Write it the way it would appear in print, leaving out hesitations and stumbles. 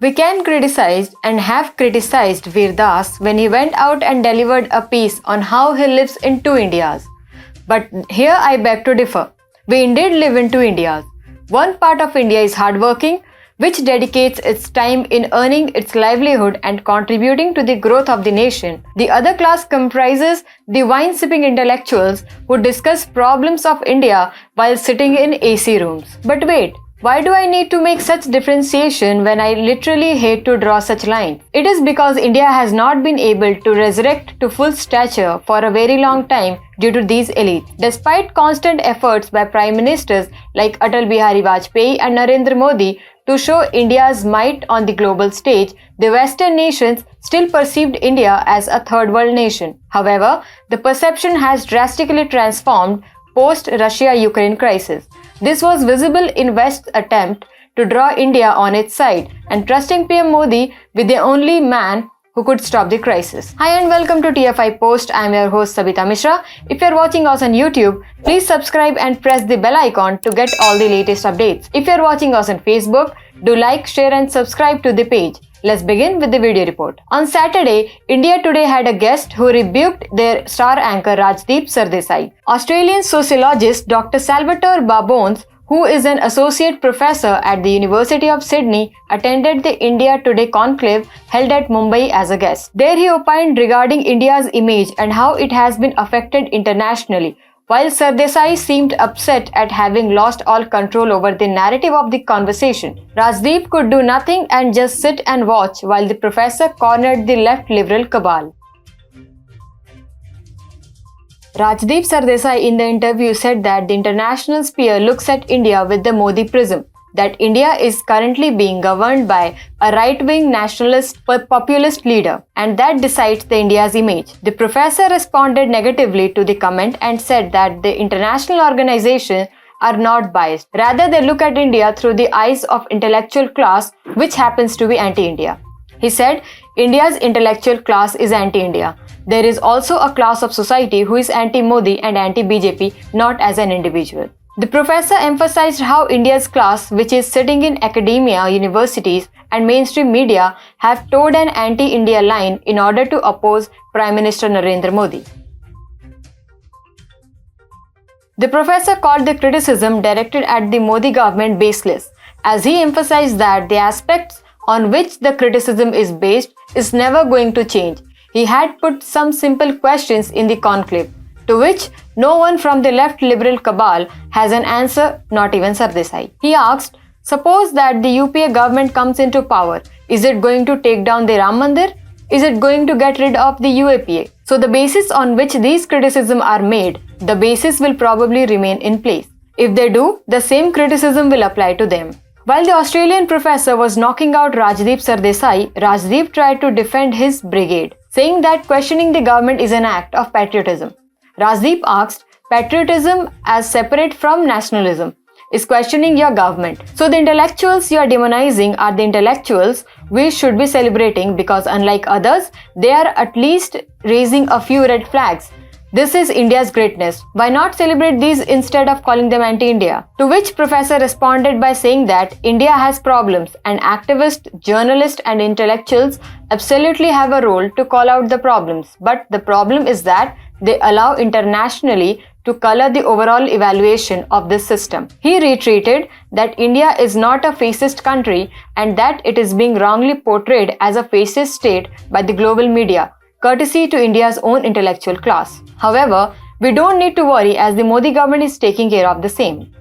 We can criticize and have criticized Veer Das when he went out and delivered a piece on how he lives in two Indias. But here I beg to differ. We indeed live in two Indias. One part of India is hardworking, which dedicates its time in earning its livelihood and contributing to the growth of the nation. The other class comprises the wine-sipping intellectuals who discuss problems of India while sitting in AC rooms. But wait, why do I need to make such differentiation when I literally hate to draw such lines? It is because India has not been able to resurrect to full stature for a very long time due to these elites. Despite constant efforts by Prime Ministers like Atal Bihari Vajpayee and Narendra Modi to show India's might on the global stage, the Western nations still perceived India as a third world nation. However, the perception has drastically transformed post-Russia-Ukraine crisis. This was visible in West's attempt to draw India on its side and trusting PM Modi with the only man who could stop the crisis. Hi and welcome to TFIPost. I am your host Sabita Mishra. If you are watching us on YouTube, please subscribe and press the bell icon to get all the latest updates. If you are watching us on Facebook, do like, share and subscribe to the page. Let's begin with the video report. On Saturday, India Today had a guest who rebuked their star anchor Rajdeep Sardesai. Australian sociologist Dr. Salvatore Babones, who is an associate professor at the University of Sydney, attended the India Today conclave held at Mumbai as a guest. There he opined regarding India's image and how it has been affected internationally, while Sardesai seemed upset at having lost all control over the narrative of the conversation. Rajdeep could do nothing and just sit and watch while the professor cornered the left liberal cabal. Rajdeep Sardesai in the interview said that the international sphere looks at India with the Modi prism, that India is currently being governed by a right-wing nationalist populist leader, and that decides the India's image. The professor responded negatively to the comment and said that the international organizations are not biased. Rather, they look at India through the eyes of intellectual class, which happens to be anti-India. He said, India's intellectual class is anti-India. There is also a class of society who is anti-Modi and anti-BJP, not as an individual. The professor emphasized how India's class, which is sitting in academia, universities, and mainstream media, have towed an anti-India line in order to oppose Prime Minister Narendra Modi. The professor called the criticism directed at the Modi government baseless, as he emphasized that the aspects on which the criticism is based is never going to change. He had put some simple questions in the conclave, to which no one from the left liberal cabal has an answer, not even Sardesai. He asked, suppose that the UPA government comes into power, is it going to take down the Ram Mandir? Is it going to get rid of the UAPA? So the basis on which these criticisms are made, the basis will probably remain in place. If they do, the same criticism will apply to them. While the Australian professor was knocking out Rajdeep Sardesai, Rajdeep tried to defend his brigade, saying that questioning the government is an act of patriotism. Rajdeep asked, patriotism as separate from nationalism is questioning your government. So the intellectuals you are demonizing are the intellectuals we should be celebrating because unlike others, they are at least raising a few red flags. This is India's greatness. Why not celebrate these instead of calling them anti-India? To which professor responded by saying that India has problems and activists, journalists and intellectuals absolutely have a role to call out the problems. But the problem is that they allow internationally to color the overall evaluation of this system. He retreated that India is not a fascist country and that it is being wrongly portrayed as a fascist state by the global media, courtesy to India's own intellectual class. However, we don't need to worry as the Modi government is taking care of the same.